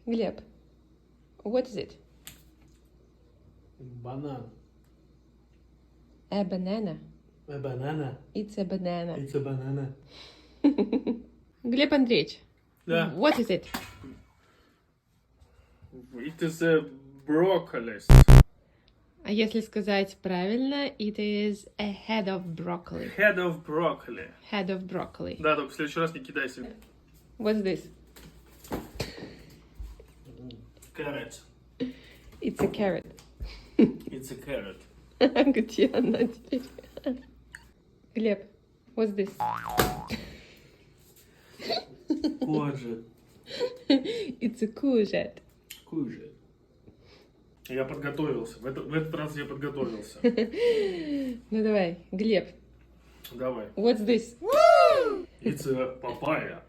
Глеб, what is it? Банан. A banana. A banana. It's a banana. It's a banana. Глеб Андреевич, Да. what is it? It is a broccoli. А если сказать правильно, it is a head of broccoli. Head of broccoli. Head of broccoli. Да, только в следующий раз не кидайся. What's this? Carrot. It's a carrot. It's a carrot. Где она теперь? Глеб, what's this? Кожа. It's a courgette. Кожа. Я подготовился. В этот раз я подготовился. Ну давай, Глеб, Давай. what's this? It's a papaya.